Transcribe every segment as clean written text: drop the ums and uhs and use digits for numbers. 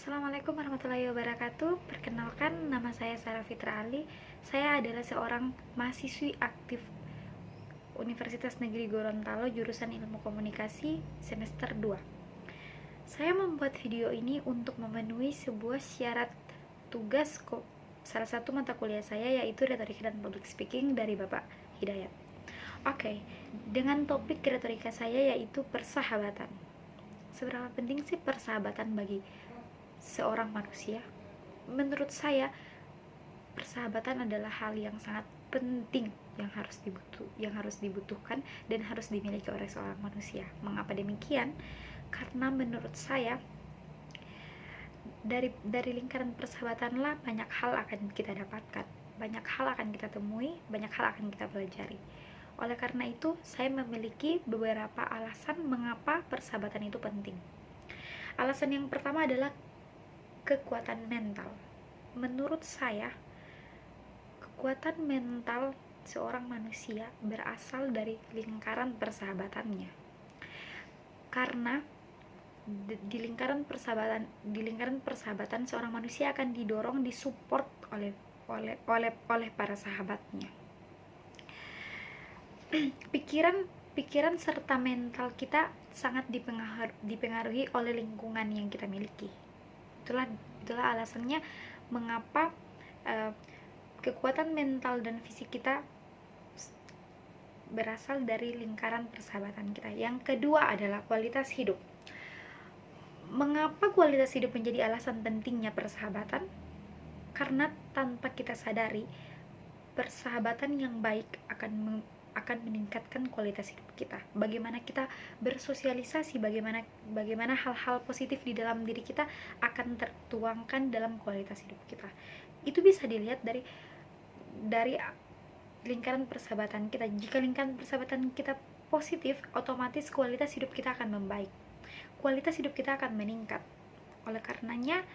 Assalamualaikum warahmatullahi wabarakatuh. Perkenalkan, nama saya Sarah Fitra Ali. Saya adalah seorang mahasiswi aktif Universitas Negeri Gorontalo jurusan Ilmu Komunikasi semester 2. Saya membuat video ini untuk memenuhi sebuah syarat tugas salah satu mata kuliah saya, yaitu Retorika dan Public Speaking dari Bapak Hidayat. Oke, dengan topik retorika saya yaitu persahabatan. Seberapa penting sih persahabatan bagi seorang manusia? Menurut saya, persahabatan adalah hal yang sangat penting yang harus dibutuhkan dan harus dimiliki oleh seorang manusia. Mengapa demikian? Karena menurut saya dari lingkaran persahabatanlah banyak hal akan kita dapatkan, banyak hal akan kita temui, banyak hal akan kita pelajari. Oleh karena itu, saya memiliki beberapa alasan mengapa persahabatan itu penting. Alasan yang pertama adalah kekuatan mental. Menurut saya, kekuatan mental seorang manusia berasal dari lingkaran persahabatannya. Karena di lingkaran persahabatan seorang manusia akan didorong, disupport oleh para sahabatnya. Pikiran serta mental kita sangat dipengaruhi oleh lingkungan yang kita miliki. Itulah alasannya mengapa kekuatan mental dan fisik kita berasal dari lingkaran persahabatan kita. Yang kedua adalah kualitas hidup. Mengapa kualitas hidup menjadi alasan pentingnya persahabatan? Karena tanpa kita sadari, persahabatan yang baik akan meningkatkan kualitas hidup kita. Bagaimana kita bersosialisasi, bagaimana hal-hal positif di dalam diri kita akan tertuangkan dalam kualitas hidup kita. Itu bisa dilihat dari lingkaran persahabatan kita. Jika lingkaran persahabatan kita positif, otomatis kualitas hidup kita akan membaik, kualitas hidup kita akan meningkat. Oleh karenanya,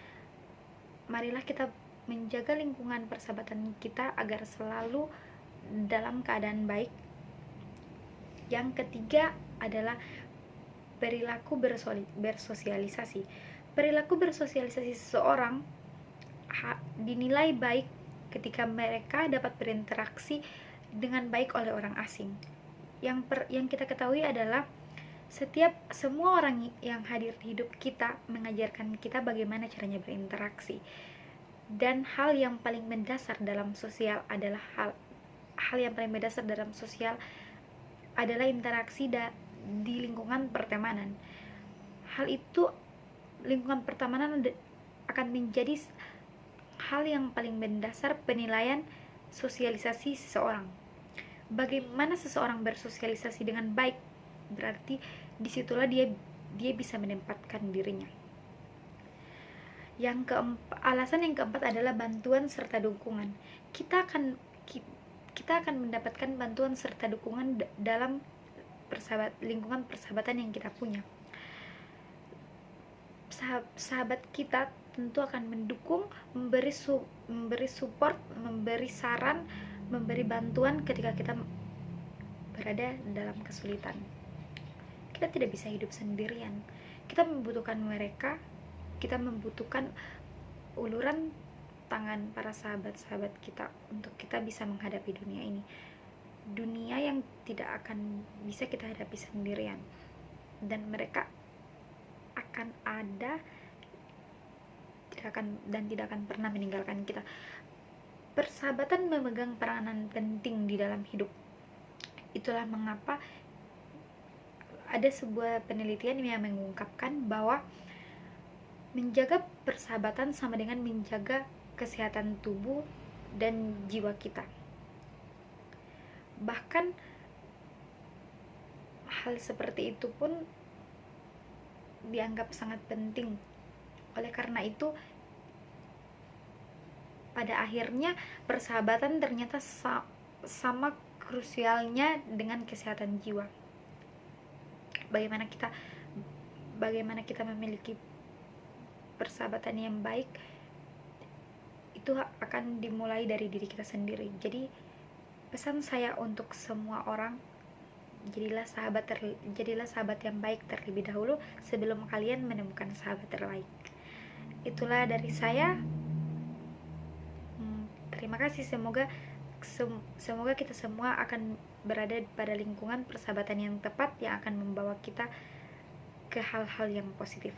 marilah kita menjaga lingkungan persahabatan kita agar selalu dalam keadaan baik. Yang ketiga adalah perilaku bersosialisasi. Perilaku bersosialisasi seseorang dinilai baik ketika mereka dapat berinteraksi dengan baik oleh orang asing. Yang kita ketahui adalah semua orang yang hadir di hidup kita mengajarkan kita bagaimana caranya berinteraksi. Dan hal yang paling mendasar dalam sosial adalah interaksi di lingkungan pertemanan. Hal itu, lingkungan pertemanan akan menjadi hal yang paling mendasar penilaian sosialisasi seseorang. Bagaimana seseorang bersosialisasi dengan baik, berarti disitulah dia bisa menempatkan dirinya. Alasan yang keempat adalah bantuan serta dukungan. Kita akan mendapatkan bantuan serta dukungan dalam lingkungan persahabatan yang kita punya. Sahabat kita tentu akan mendukung, memberi support, memberi saran, memberi bantuan ketika kita berada dalam kesulitan. Kita tidak bisa hidup sendirian. Kita membutuhkan mereka. Kita membutuhkan uluran tangan para sahabat-sahabat kita untuk kita bisa menghadapi dunia ini. Dunia yang tidak akan bisa kita hadapi sendirian. Dan mereka akan ada tidak akan pernah meninggalkan kita. Persahabatan memegang peranan penting di dalam hidup. Itulah mengapa ada sebuah penelitian yang mengungkapkan bahwa menjaga persahabatan sama dengan menjaga kesehatan tubuh dan jiwa kita. Bahkan hal seperti itu pun dianggap sangat penting. Oleh karena itu, pada akhirnya persahabatan ternyata sama krusialnya dengan kesehatan jiwa. Bagaimana kita memiliki persahabatan yang baik, itu akan dimulai dari diri kita sendiri. Jadi pesan saya untuk semua orang, jadilah sahabat yang baik terlebih dahulu sebelum kalian menemukan sahabat terbaik. Itulah dari saya. Terima kasih. Semoga kita semua akan berada pada lingkungan persahabatan yang tepat yang akan membawa kita ke hal-hal yang positif.